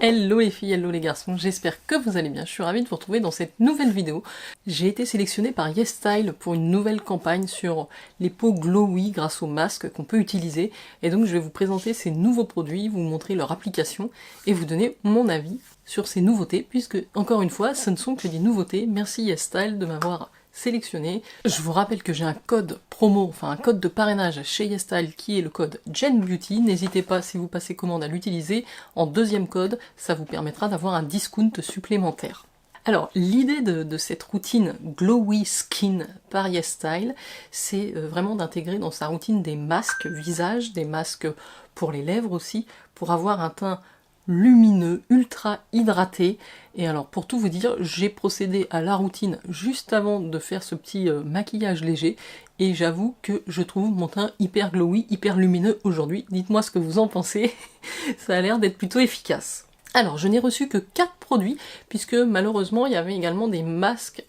Hello les filles, hello les garçons, j'espère que vous allez bien, je suis ravie de vous retrouver dans cette nouvelle vidéo. J'ai été sélectionnée par YesStyle pour une nouvelle campagne sur les peaux glowy grâce aux masques qu'on peut utiliser. Et donc je vais vous présenter ces nouveaux produits, vous montrer leur application et vous donner mon avis sur ces nouveautés, puisque encore une fois, ce ne sont que des nouveautés. Merci YesStyle de m'avoir sélectionné. Je vous rappelle que j'ai un code promo, enfin un code de parrainage chez YesStyle qui est le code JenBeauty. N'hésitez pas, si vous passez commande, à l'utiliser. En deuxième code, ça vous permettra d'avoir un discount supplémentaire. Alors, l'idée de cette routine Glowy Skin par YesStyle, c'est vraiment d'intégrer dans sa routine des masques visage, des masques pour les lèvres aussi, pour avoir un teint lumineux, ultra hydraté. Et alors pour tout vous dire, j'ai procédé à la routine juste avant de faire ce petit maquillage léger et j'avoue que je trouve mon teint hyper glowy, hyper lumineux aujourd'hui. Dites-moi ce que vous en pensez, ça a l'air d'être plutôt efficace. Alors je n'ai reçu que 4 produits puisque malheureusement il y avait également des masques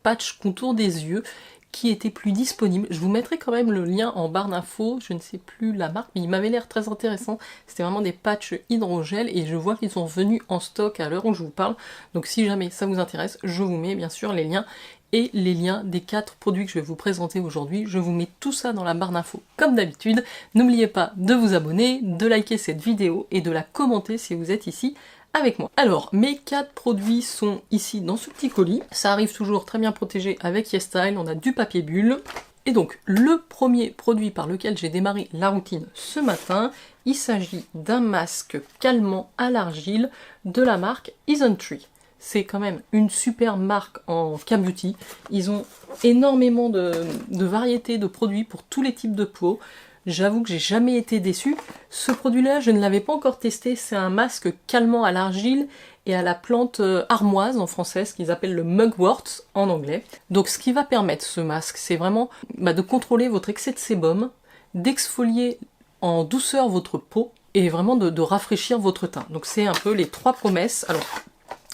patch contour des yeux qui était plus disponible. Je vous mettrai quand même le lien en barre d'infos, je ne sais plus la marque, mais il m'avait l'air très intéressant. C'était vraiment des patchs hydrogel et je vois qu'ils sont revenus en stock à l'heure où je vous parle. Donc si jamais ça vous intéresse, je vous mets bien sûr les liens et les liens des 4 produits que je vais vous présenter aujourd'hui. Je vous mets tout ça dans la barre d'infos comme d'habitude. N'oubliez pas de vous abonner, de liker cette vidéo et de la commenter si vous êtes ici avec moi. Alors, mes 4 produits sont ici dans ce petit colis. Ça arrive toujours très bien protégé avec YesStyle, on a du papier bulle. Et donc, le premier produit par lequel j'ai démarré la routine ce matin, il s'agit d'un masque calmant à l'argile de la marque Isntree. C'est quand même une super marque en K-Beauty. Ils ont énormément de variétés de produits pour tous les types de peau. J'avoue que j'ai jamais été déçue. Ce produit-là, je ne l'avais pas encore testé. C'est un masque calmant à l'argile et à la plante armoise en français, ce qu'ils appellent le mugwort en anglais. Donc ce qui va permettre ce masque, c'est vraiment de contrôler votre excès de sébum, d'exfolier en douceur votre peau et vraiment de rafraîchir votre teint. Donc c'est un peu les 3 promesses. Alors,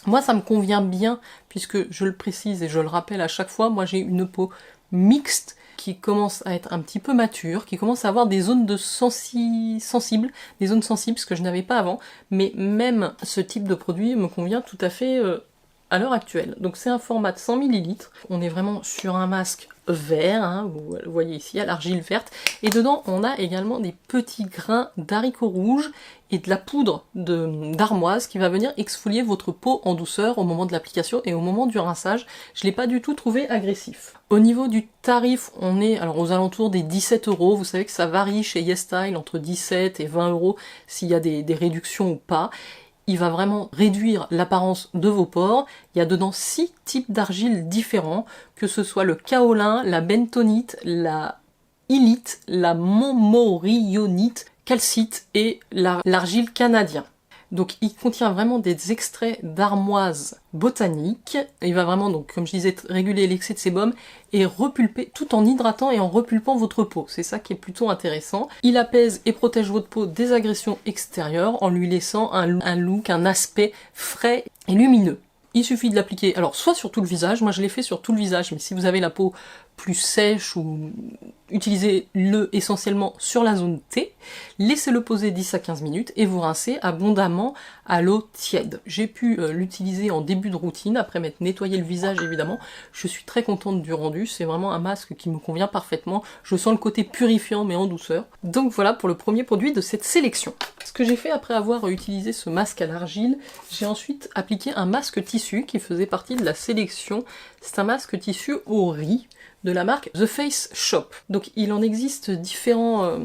moi ça me convient bien puisque je le précise et je le rappelle à chaque fois, moi j'ai une peau mixte qui commence à être un petit peu mature, qui commence à avoir des zones de sensibles, des zones sensibles, ce que je n'avais pas avant, mais même ce type de produit me convient tout à fait à l'heure actuelle. Donc c'est un format de 100 ml, on est vraiment sur un masque vert, hein, vous le voyez ici, à l'argile verte, et dedans on a également des petits grains d'haricots rouges et de la poudre d'armoise qui va venir exfolier votre peau en douceur au moment de l'application et au moment du rinçage. Je l'ai pas du tout trouvé agressif. Au niveau du tarif, on est alors aux alentours des 17 €. Vous savez que ça varie chez YesStyle entre 17 et 20 € s'il y a des réductions ou pas. Il va vraiment réduire l'apparence de vos pores. Il y a dedans 6 types d'argile différents, que ce soit le kaolin, la bentonite, la illite, la montmorillonite, calcite et l'argile canadien. Donc il contient vraiment des extraits d'armoise botanique. Il va vraiment, donc comme je disais, réguler l'excès de sébum et repulper, tout en hydratant et en repulpant votre peau. C'est ça qui est plutôt intéressant. Il apaise et protège votre peau des agressions extérieures en lui laissant un look, un aspect frais et lumineux. Il suffit de l'appliquer, alors soit sur tout le visage, moi je l'ai fait sur tout le visage, mais si vous avez la peau plus sèche ou utilisez-le essentiellement sur la zone T, laissez-le poser 10 à 15 minutes et vous rincez abondamment à l'eau tiède. J'ai pu l'utiliser en début de routine, après m'être nettoyé le visage évidemment. Je suis très contente du rendu, c'est vraiment un masque qui me convient parfaitement. Je sens le côté purifiant mais en douceur. Donc voilà pour le premier produit de cette sélection. Ce que j'ai fait après avoir utilisé ce masque à l'argile, j'ai ensuite appliqué un masque tissu qui faisait partie de la sélection. C'est un masque tissu au riz de la marque The Face Shop. Donc il en existe différents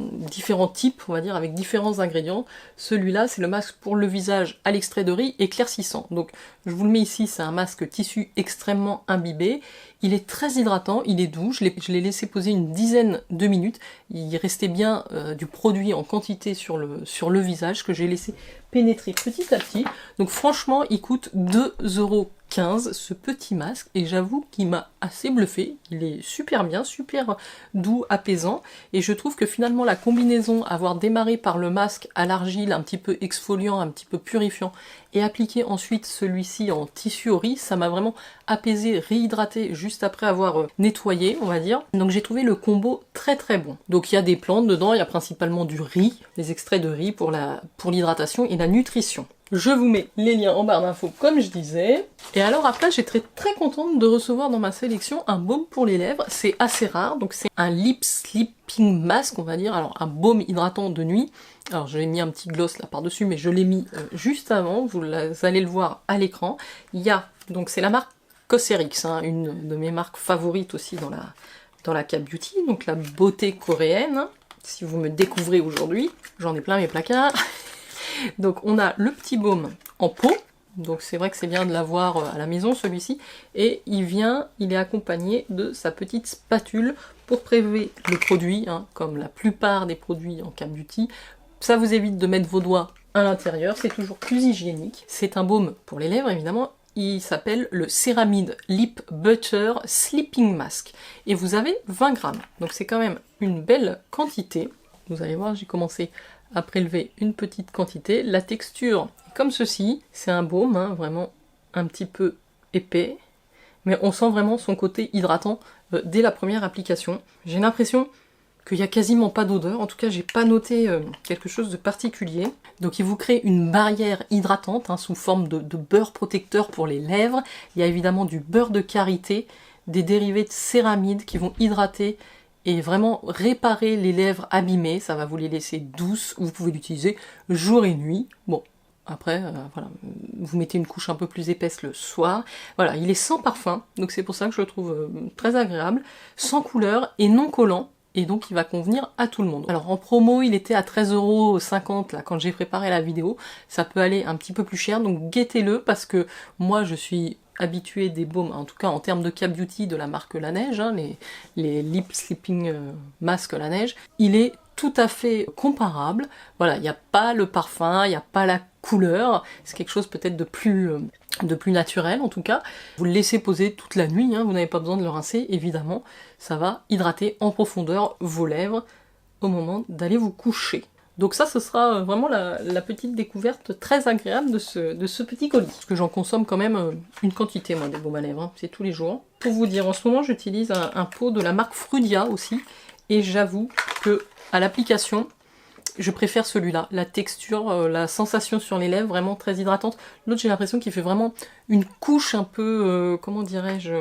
types, on va dire, avec différents ingrédients. Celui-là, c'est le masque pour le visage à l'extrait de riz éclaircissant. Donc je vous le mets ici, c'est un masque tissu extrêmement imbibé. Il est très hydratant, il est doux, je l'ai laissé poser une dizaine de minutes. Il restait bien du produit en quantité sur le visage que j'ai laissé pénétrer petit à petit. Donc franchement, il coûte 2,15 € ce petit masque et j'avoue qu'il m'a assez bluffé. Il est super bien, super doux, apaisant et je trouve que finalement la combinaison, avoir démarré par le masque à l'argile un petit peu exfoliant, un petit peu purifiant et appliquer ensuite celui-ci en tissu au riz, ça m'a vraiment apaisé, réhydraté juste après avoir nettoyé, on va dire. Donc j'ai trouvé le combo très très bon. Donc il y a des plantes dedans, il y a principalement du riz, des extraits de riz pour l'hydratation et la nutrition. Je vous mets les liens en barre d'infos comme je disais. Et alors après, j'étais très contente de recevoir dans ma sélection un baume pour les lèvres. C'est assez rare, donc c'est un lip sleeping mask, on va dire. Alors un baume hydratant de nuit. Alors je l'ai mis un petit gloss là par-dessus, mais je l'ai mis juste avant. Vous allez le voir à l'écran. Il y a, donc c'est la marque Cosrx, hein, une de mes marques favorites aussi dans la K-Beauty, donc la beauté coréenne. Si vous me découvrez aujourd'hui, j'en ai plein mes placards. Donc on a le petit baume en pot, donc c'est vrai que c'est bien de l'avoir à la maison celui-ci, et il est accompagné de sa petite spatule pour prélever le produit, hein, comme la plupart des produits en K-Beauty. Ça vous évite de mettre vos doigts à l'intérieur, c'est toujours plus hygiénique. C'est un baume pour les lèvres évidemment, il s'appelle le Ceramide Lip Butter Sleeping Mask, et vous avez 20 grammes, donc c'est quand même une belle quantité. Vous allez voir, j'ai commencé à prélever une petite quantité. La texture est comme ceci, c'est un baume, hein, vraiment un petit peu épais, mais on sent vraiment son côté hydratant dès la première application. J'ai l'impression qu'il n'y a quasiment pas d'odeur, en tout cas j'ai pas noté quelque chose de particulier. Donc il vous crée une barrière hydratante, hein, sous forme de beurre protecteur pour les lèvres. Il y a évidemment du beurre de karité, des dérivés de céramide qui vont hydrater et vraiment réparer les lèvres abîmées. Ça va vous les laisser douces, vous pouvez l'utiliser jour et nuit. Bon, après, voilà, vous mettez une couche un peu plus épaisse le soir. Voilà, il est sans parfum, donc c'est pour ça que je le trouve très agréable, sans couleur et non collant, et donc il va convenir à tout le monde. Alors en promo, il était à 13,50 € là quand j'ai préparé la vidéo. Ça peut aller un petit peu plus cher, donc guettez-le, parce que moi je suis habitué des baumes, en tout cas en termes de K-Beauty de la marque La Neige, hein, les Lip Sleeping Mask La Neige, il est tout à fait comparable. Voilà, il n'y a pas le parfum, il n'y a pas la couleur, c'est quelque chose peut-être de plus naturel en tout cas. Vous le laissez poser toute la nuit, hein, vous n'avez pas besoin de le rincer, évidemment, ça va hydrater en profondeur vos lèvres au moment d'aller vous coucher. Donc ça, ce sera vraiment la petite découverte très agréable de ce petit colis. Parce que j'en consomme quand même une quantité, moi, des baumes à lèvres, hein. C'est tous les jours. Pour vous dire, en ce moment, j'utilise un pot de la marque Frudia aussi. Et j'avoue que à l'application, je préfère celui-là. La texture, la sensation sur les lèvres, vraiment très hydratante. L'autre, j'ai l'impression qu'il fait vraiment une couche un peu, comment dirais-je...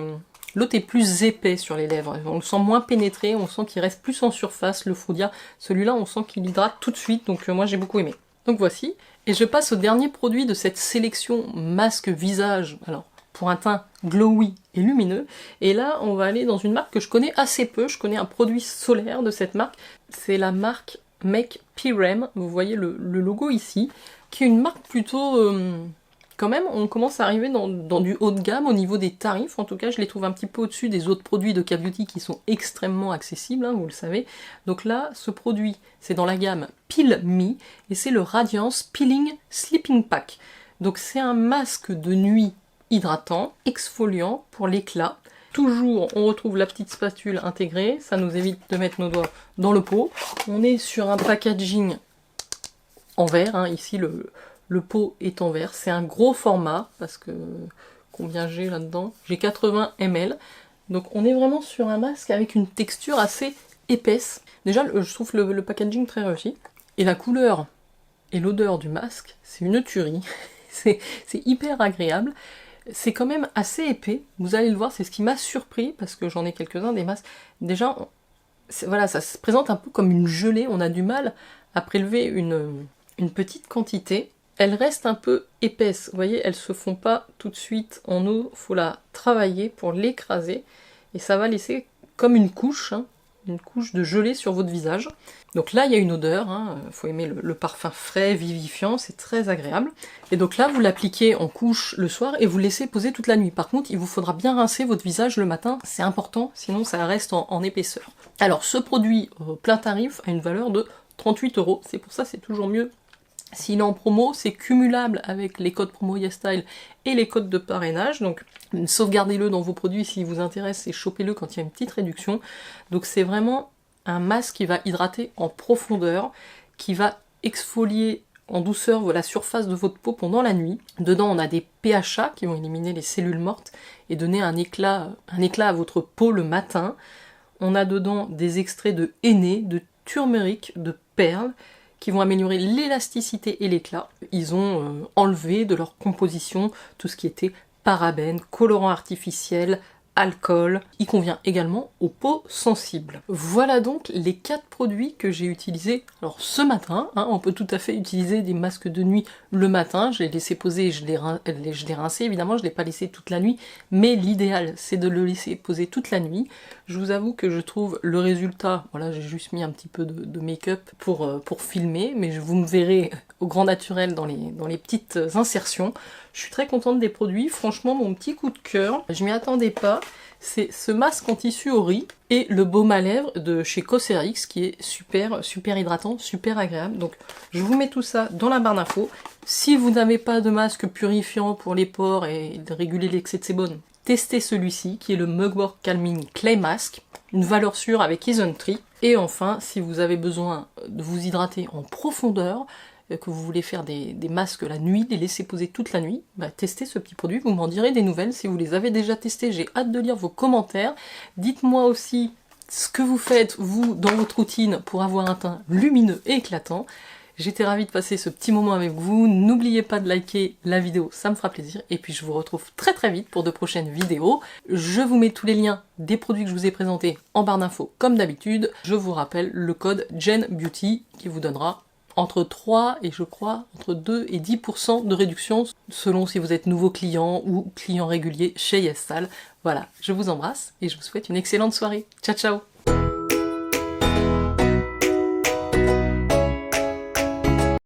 L'autre est plus épais sur les lèvres, on le sent moins pénétré, on sent qu'il reste plus en surface, le Frudia. Celui-là, on sent qu'il hydrate tout de suite, donc moi j'ai beaucoup aimé. Donc voici, et je passe au dernier produit de cette sélection masque visage, alors pour un teint glowy et lumineux, et là on va aller dans une marque que je connais assez peu, je connais un produit solaire de cette marque, c'est la marque Make Pirem, vous voyez le logo ici, qui est une marque plutôt... Quand même, on commence à arriver dans du haut de gamme au niveau des tarifs. En tout cas, je les trouve un petit peu au-dessus des autres produits de K-Beauty qui sont extrêmement accessibles, hein, vous le savez. Donc là, ce produit, c'est dans la gamme Peel Me, et c'est le Radiance Peeling Sleeping Pack. Donc c'est un masque de nuit hydratant, exfoliant pour l'éclat. Toujours, on retrouve la petite spatule intégrée, ça nous évite de mettre nos doigts dans le pot. On est sur un packaging en verre, hein, ici le pot est en verre, c'est un gros format, parce que combien j'ai là-dedans? J'ai 80 ml, donc on est vraiment sur un masque avec une texture assez épaisse. Déjà, je trouve le packaging très réussi, et la couleur et l'odeur du masque, c'est une tuerie, c'est hyper agréable, c'est quand même assez épais, vous allez le voir, c'est ce qui m'a surpris, parce que j'en ai quelques-uns des masques. Déjà, voilà, ça se présente un peu comme une gelée, on a du mal à prélever une petite quantité. Elles restent un peu épaisses, vous voyez, elles se font pas tout de suite en eau, faut la travailler pour l'écraser, et ça va laisser comme une couche, hein, une couche de gelée sur votre visage. Donc là, il y a une odeur, hein, faut aimer le parfum frais, vivifiant, c'est très agréable. Et donc là, vous l'appliquez en couche le soir et vous le laissez poser toute la nuit. Par contre, il vous faudra bien rincer votre visage le matin, c'est important, sinon ça reste en épaisseur. Alors, ce produit plein tarif a une valeur de 38 €, c'est pour ça c'est toujours mieux. S'il est en promo, c'est cumulable avec les codes promo YesStyle et les codes de parrainage, donc sauvegardez-le dans vos produits s'il vous intéresse et chopez-le quand il y a une petite réduction. Donc c'est vraiment un masque qui va hydrater en profondeur, qui va exfolier en douceur la surface de votre peau pendant la nuit. Dedans on a des PHA qui vont éliminer les cellules mortes et donner un éclat à votre peau le matin. On a dedans des extraits de henné, de turmeric, de perles, qui vont améliorer l'élasticité et l'éclat. Ils ont enlevé de leur composition tout ce qui était parabènes, colorants artificiels, alcool. Il convient également aux peaux sensibles. Voilà donc les 4 produits que j'ai utilisés alors ce matin. On peut tout à fait utiliser des masques de nuit le matin. Je l'ai laissé poser et je l'ai rincé évidemment, je ne l'ai pas laissé toute la nuit, mais l'idéal c'est de le laisser poser toute la nuit. Je vous avoue que je trouve le résultat, voilà, j'ai juste mis un petit peu de make-up pour filmer, mais vous me verrez au grand naturel dans les petites insertions. Je suis très contente des produits, franchement mon petit coup de cœur, je m'y attendais pas, c'est ce masque en tissu au riz et le baume à lèvres de chez Cosrx qui est super hydratant, super agréable. Donc je vous mets tout ça dans la barre d'infos. Si vous n'avez pas de masque purifiant pour les pores et de réguler l'excès de sébum, testez celui-ci qui est le Mugwort Calming Clay Mask, une valeur sûre avec Isntree. Et enfin, si vous avez besoin de vous hydrater en profondeur, que vous voulez faire des masques la nuit, les laisser poser toute la nuit, testez ce petit produit, vous m'en direz des nouvelles si vous les avez déjà testés, j'ai hâte de lire vos commentaires. Dites-moi aussi ce que vous faites, vous, dans votre routine pour avoir un teint lumineux et éclatant. J'étais ravie de passer ce petit moment avec vous, n'oubliez pas de liker la vidéo, ça me fera plaisir, et puis je vous retrouve très vite pour de prochaines vidéos. Je vous mets tous les liens des produits que je vous ai présentés en barre d'infos comme d'habitude. Je vous rappelle le code JenBeauty qui vous donnera entre 3 et je crois entre 2 et 10% de réduction selon si vous êtes nouveau client ou client régulier chez YesStyle. Voilà, je vous embrasse et je vous souhaite une excellente soirée. Ciao ciao!